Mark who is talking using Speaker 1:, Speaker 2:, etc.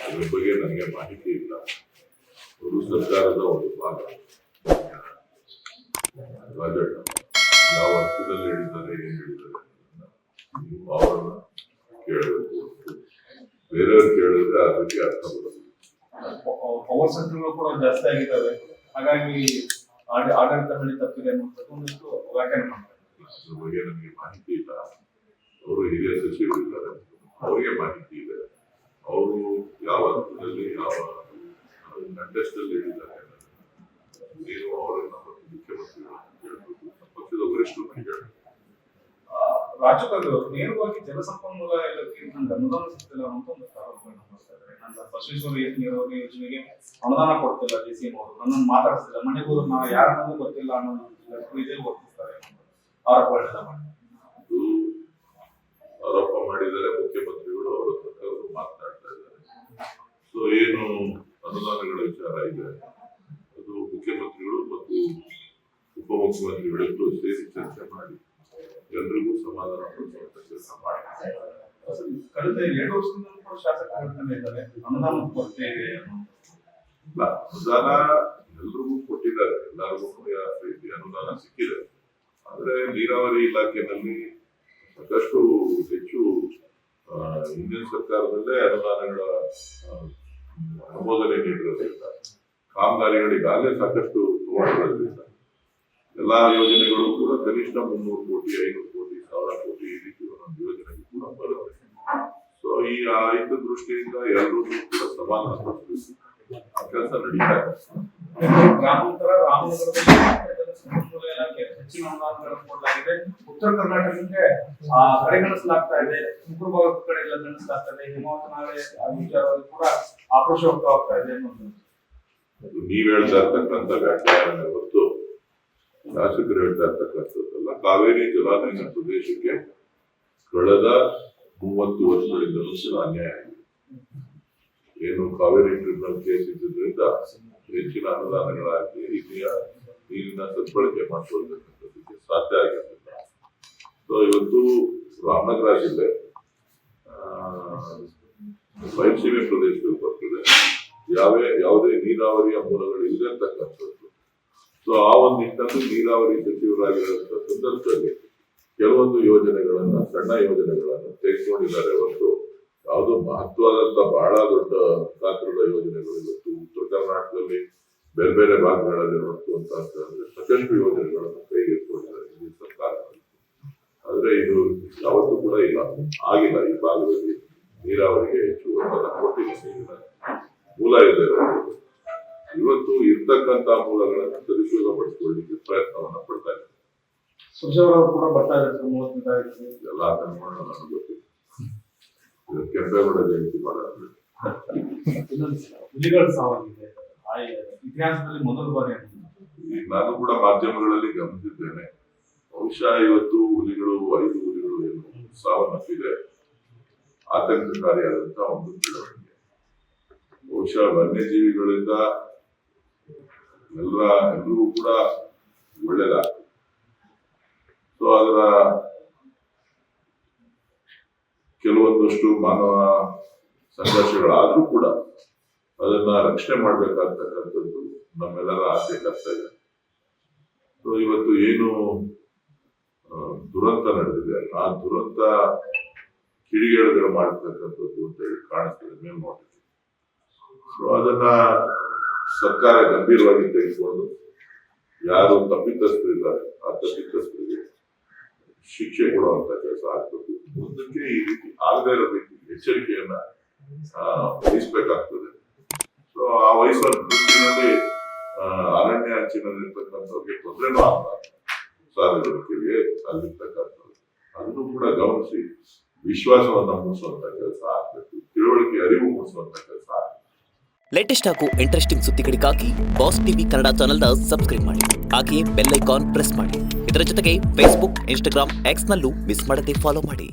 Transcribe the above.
Speaker 1: ಅದ್ರ ಬಗ್ಗೆ ನನಗೆ ಮಾಹಿತಿ ಇಲ್ಲ. ಅವರು ಸರ್ಕಾರದ ಒಂದು ಭಾಗ ರಾಜಣ್ಣ ಯಾವ ಅರ್ಥದಲ್ಲಿ ಹೇಳಿದ್ದಾರೆ, ಏನ್ ಹೇಳಿದ್ದಾರೆ ನೀವು ಅವರನ್ನ ಕೇಳಬೇಕು. ಬೇರೆಯವ್ರು ಕೇಳಿದ್ರೆ ಅದಕ್ಕೆ ಅರ್ಥ ಬರೋದು.
Speaker 2: ಪವರ್ ಸೆಂಟರ್ಗಳು ಕೂಡ ಜಾಸ್ತಿ ಆಗಿದ್ದಾವೆ, ಹಾಗಾಗಿ ಆಡಳಿತ ಬಳಿ ತಪ್ಪಿದೆ ಅನ್ನುವಂಥದ್ದು ಒಂದಿಷ್ಟು ವ್ಯಾಖ್ಯಾನ ಮಾಡ್ತಾರೆ.
Speaker 1: ಅದ್ರ ಬಗ್ಗೆ ನನಗೆ ಮಾಹಿತಿ ಇಲ್ಲ. ಅವರು ಹಿರಿಯ ಸಚಿವರಿದ್ದಾರೆ, ಅವರಿಗೆ ಮಾಹಿತಿ ಇದೆ. ಅವರು ಯಾವ ಹಂತದಲ್ಲಿ ಯಾವ ಕಂಟೆಸ್ಟ್ ಅಲ್ಲಿ ಹೇಳಿದ್ದಾರೆ ನೀವು ಅವರನ್ನ ಮುಖ್ಯಮಂತ್ರಿಗಳು ಕೇಳಬೇಕು, ಪಕ್ಷದ ವರಿಷ್ಠರು ಕೇಳಬೇಕು.
Speaker 2: ರಾಜ್ಯಪಾಲರು ನೇರವಾಗಿ ಜಲಸಂಪನ್ಮೂಲ ಇಲಾಖೆಗೆ ಅನುದಾನ ಸಿಗ್ತಿಲ್ಲ ಅಂತ ಒಂದು ಆರೋಪವನ್ನು ಮಾಡ್ತಾರೆ. ನನ್ನ ಬಸವೇಶ್ವರ ನೀರಾವರಿ ಯೋಜನೆಗೆ ಅನುದಾನ ಕೊಡ್ತಿಲ್ಲ ಡಿಸಿಎಂ ಅವರು, ನನ್ನನ್ನು ಮಾತಾಡಿಸ್ತಿಲ್ಲ, ಮನೆಗೂ ನಾವು ಯಾರನ್ನೂ ಗೊತ್ತಿಲ್ಲ ಅನ್ನೋ ರೀತಿಯಲ್ಲಿ ವರ್ತಿಸ್ತಾರೆ ಆರೋಪಗಳೆಲ್ಲ ಮಾಡಿ
Speaker 1: ಆರೋಪ ಮಾಡಿದರೆ ಮುಖ್ಯಮಂತ್ರಿಗಳು ಅವರ ಸರ್ಕಾರರು ಮಾತನಾಡ್ತಾ ಇದ್ದಾರೆ. ಸೊ ಏನು ಅನುದಾನಗಳ ವಿಚಾರ ಇದೆ ಅದು ಮುಖ್ಯಮಂತ್ರಿಗಳು ಮತ್ತು ಉಪಮುಖ್ಯಮಂತ್ರಿಗಳಿಗೂ ಸೇರಿ ಚರ್ಚೆ ಮಾಡಿ ಜನರಿಗೂ ಸಮಾಧಾನ ಪಡಿಸುವಂತ ಕೆಲಸ ಮಾಡ್ತಾರೆ.
Speaker 2: ಕಳೆದ 2 ವರ್ಷದಿಂದ ಕೂಡ ಶಾಸಕರು ಇದ್ದಾರೆ ಅನುದಾನ ಕೊರತೆ ಇದೆ.
Speaker 1: ಅನುದಾನ ಎಲ್ರಿಗೂ ಕೊಟ್ಟಿದ್ದಾರೆ, ಎಲ್ಲರಿಗೂ ರೀತಿಯ ಅನುದಾನ ಸಿಕ್ಕಿದೆ. ಆದ್ರೆ ನೀರಾವರಿ ಇಲಾಖೆಯಲ್ಲಿ ಸಾಕಷ್ಟು ಹೆಚ್ಚು ಹಿಂದಿನ ಸರ್ಕಾರದಲ್ಲೇ ಅನುದಾನಗಳ ಅನುಮೋದನೆ ನೀಡಿರೋದ್ರಿಂದ ಕಾಮಗಾರಿಗಳಿಗಾಗಲೇ ಸಾಕಷ್ಟು ತಗೊಂಡಿರೋದ್ರಿಂದ ಎಲ್ಲಾ ಯೋಜನೆಗಳು ಕೂಡ ಕನಿಷ್ಠ 300 ಕೋಟಿ 500 ಕೋಟಿ 1000 ಕೋಟಿ ಈ ರೀತಿ ಒಂದೊಂದು ಯೋಜನೆಗೂ ಕೂಡ ಬರುತ್ತೆ. ಸೊ ಈ ರೈತ ದೃಷ್ಟಿಯಿಂದ ಎಲ್ಲರೂ ಕೂಡ ಸಮಾಧಾನ ಪಡಿಸಬೇಕು, ಆ ಕೆಲಸ ನಡೀತಾ ಇದೆ.
Speaker 2: ಗ್ರಾಮಾಂತರ ರಾಮನಗರದಲ್ಲಿ ಸಂಪನ್ಮೂಲ ಇಲಾಖೆ ಹೆಚ್ಚಿನ ಅನುದಾನಗಳನ್ನು ಕೊಡಲಾಗಿದೆ. ಉತ್ತರ ಕರ್ನಾಟಕಕ್ಕೆ ಪರಿಗಣಿಸಲಾಗ್ತಾ ಇದೆ, ಉತ್ತರ ಭಾಗದ ಕಡೆ ಎಲ್ಲ ಗಣಿಸಲಾಗ್ತಾ ಇದೆ. ಹಿಮಾವತ ನಾಳೆ ವಿಚಾರದಲ್ಲಿ ಕೂಡ ಆಕ್ರೋಶ ವ್ಯಕ್ತವಾಗ್ತಾ ಇದೆ ಅನ್ನೋದು
Speaker 1: ನೀವ್ ಹೇಳ್ತಾ ಇರ್ತಕ್ಕಂಥ ವ್ಯಾಖ್ಯಾನ ಹೊತ್ತು ಶಾಸಕರು ಹೇಳ್ತಾ ಇರ್ತಕ್ಕಂಥದ್ದಲ್ಲ. ಕಾವೇರಿ ಜಲಾನಯನ ಪ್ರದೇಶಕ್ಕೆ ಕಳೆದ 30 ವರ್ಷಗಳಿಂದಲೂ ಕೂಡ ಅನ್ಯಾಯ ಆಗಿದೆ. ಏನು ಕಾವೇರಿ ಟ್ರಿಬ್ಯುನಲ್ ಕೇಸ್ ಇದ್ದಿದ್ರಿಂದ ಹೆಚ್ಚಿನ ಅನುದಾನಗಳಾಗಿ ನೀರಿನ ಸದ್ಬಳಕೆ ಮಾಡಿಕೊಳ್ಳತಕ್ಕಂಥದ್ದಕ್ಕೆ ಸಾಧ್ಯ ಆಗಿರಲಿಲ್ಲ. ಸೊ ಇವತ್ತು ರಾಮನಗರ ಜಿಲ್ಲೆ ಬಯಲುಸೀಮೆ ಪ್ರದೇಶದಲ್ಲಿ ಬರ್ತದೆ, ಯಾವುದೇ ನೀರಾವರಿಯ ಮೂಲಗಳು ಇದೆ ಅಂತಕ್ಕಂಥದ್ದು. ಸೊ ಆ ಒಂದು ನಿಟ್ಟಿನಲ್ಲಿ ನೀರಾವರಿ ಸಚಿವರಾಗಿರುವಂತಹ ಸಂದರ್ಭದಲ್ಲಿ ಕೆಲವೊಂದು ಯೋಜನೆಗಳನ್ನ, ಸಣ್ಣ ಯೋಜನೆಗಳನ್ನ ತೆಗೆದುಕೊಂಡಿದ್ದಾರೆ ಹೊರತು ಯಾವುದೋ ಮಹತ್ವದಂತ ಬಹಳ ದೊಡ್ಡ ಗಾತ್ರದ ಯೋಜನೆಗಳು ಇವತ್ತು ಉತ್ತರ ಕರ್ನಾಟಕದಲ್ಲಿ ಬೇರೆ ಬೇರೆ ಭಾಗಗಳಲ್ಲಿ ನೋಡುವಂತಹ ಸಾಕಷ್ಟು ಯೋಜನೆಗಳನ್ನು ಕೈಗೆತ್ತಿಕೊಂಡಿದ್ದಾರೆ ಈ ಸರ್ಕಾರದಲ್ಲಿ. ಆದ್ರೆ ಇದು ಯಾವತ್ತೂ ಕೂಡ ಆಗಿಲ್ಲ. ಈ ಭಾಗದಲ್ಲಿ ನೀರಾವರಿಗೆ ಹೆಚ್ಚು ಒತ್ತಡ ಕೊಟ್ಟಿಲ್ಲ. ನೀರಿನ ಮೂಲ ಇದೆ. ಇವತ್ತು ಇರ್ತಕ್ಕಂಥ ಮೂಲಗಳನ್ನು ಸದುಪಯೋಗ ಪಡಿಸಿಕೊಳ್ಳಲಿಕ್ಕೆ ಪ್ರಯತ್ನವನ್ನ ಪಡ್ತಾ ಇದ್ದಾರೆ.
Speaker 2: ಸುಜಾವರು ಕೂಡ ಬರ್ತಾ ಇದ್ದಾರೆ
Speaker 1: ಎಲ್ಲ ನೋಡೋಣ, ನನಗೆ ಗೊತ್ತಿಲ್ಲ. ಕೆಂಪೇಗೌಡ ಜಯಂತಿ ಮಾಡೋದು
Speaker 2: ಹುಲಿಗಳ ಸಾವಾಗಿದೆ ಇತಿಹಾಸದಲ್ಲಿ ಮೊದಲ ಬಾರಿ.
Speaker 1: ನಾನು ಕೂಡ ಮಾಧ್ಯಮಗಳಲ್ಲಿ ಗಮನಿಸಿದ್ದೇನೆ. ಬಹುಶಃ ಇವತ್ತು ಹುಲಿಗಳು 5 ಹುಲಿಗಳು ಏನು ಸಾವನ್ನಪ್ಪಿದೆ, ಆತಂಕಕಾರಿಯಾದಂತಹ ಒಂದು ಬೆಳವಣಿಗೆ. ಬಹುಶಃ ವನ್ಯಜೀವಿಗಳಿಂದ ಎಲ್ಲರಿಗೂ ಕೂಡ ಒಳ್ಳೆಯದಾಗ್ತದೆ. ಸೊ ಅದರ ಕೆಲವೊಂದಷ್ಟು ಮಾನವ ಸಂಘರ್ಷಗಳಾದ್ರೂ ಕೂಡ ಅದನ್ನ ರಕ್ಷಣೆ ಮಾಡ್ಬೇಕಾಗ್ತಕ್ಕಂಥದ್ದು ನಮ್ಮೆಲ್ಲರ ಆಸೆ ಕರ್ತವ್ಯ. ಸೊ ಇವತ್ತು ಏನು ದುರಂತ ನಡೆದಿದೆ, ಆ ದುರಂತ ಕಿಡಿಗೇಡಿಗಳು ಮಾಡತಕ್ಕಂಥದ್ದು ಅಂತ ಹೇಳಿ ಕಾಣಿಸ್ತದೆ ಮೇಲ್ನೋಟಕ್ಕೆ. ಸೊ ಅದನ್ನ ಸರ್ಕಾರ ಗಂಭೀರವಾಗಿ ತೆಗೆದುಕೊಂಡು ಯಾರು ತಪ್ಪಿತಸ್ಥರಿದ್ದಾರೆ ಆ ತಪ್ಪಿತಸ್ಥರಿಗೆ ಶಿಕ್ಷೆ ಕೊಡುವಂತ ಕೆಲಸ ಆಗ್ತದೆ. ಮುಂದಕ್ಕೆ ಈ ರೀತಿ ಆಗದೇ ಇರೋ ರೀತಿ ಎಚ್ಚರಿಕೆಯನ್ನ ವಹಿಸ್ಬೇಕಾಗ್ತದೆ. ಸೊ ಆ ವಹಿಸುವ ದೃಷ್ಟಿನಲ್ಲಿ ಅರಣ್ಯ ಅಂಚಿನಲ್ಲಿರ್ತಕ್ಕಂಥವ್ರಿಗೆ ತೊಂದರೆನೂ ಆಗ್ತದೆ, ಸಾರ್ವಜನಿಕರಿಗೆ ಅಲ್ಲಿರ್ತಕ್ಕಂಥದ್ದು ಅದನ್ನು ಕೂಡ ಗಮನಿಸಿ ವಿಶ್ವಾಸವನ್ನ ಮೂಡಿಸುವಂತ ಕೆಲಸ ಆಗ್ಬೇಕು, ತಿಳುವಳಿಕೆ ಅರಿವು ಮೂಡಿಸುವಂತ ಕೆಲಸ ಆಗ್ಬೇಕು.
Speaker 3: ಲೇಟೆಸ್ಟ್ ಹಾಗೂ ಇಂಟ್ರೆಸ್ಟಿಂಗ್ ಸುದ್ದಿಗಳಿಗಾಗಿ ಬಾಸ್ ಟಿವಿ ಕನ್ನಡ ಚಾನೆಲ್ನ ಸಬ್ಸ್ಕ್ರೈಬ್ ಮಾಡಿ, ಹಾಗೆಯೇ ಬೆಲ್ ಐಕಾನ್ ಪ್ರೆಸ್ ಮಾಡಿ. ಇದರ ಜೊತೆಗೆ ಫೇಸ್ಬುಕ್, ಇನ್ಸ್ಟಾಗ್ರಾಮ್, ಎಕ್ಸ್ನಲ್ಲೂ ಮಿಸ್ ಮಾಡದೆ ಫಾಲೋ ಮಾಡಿ.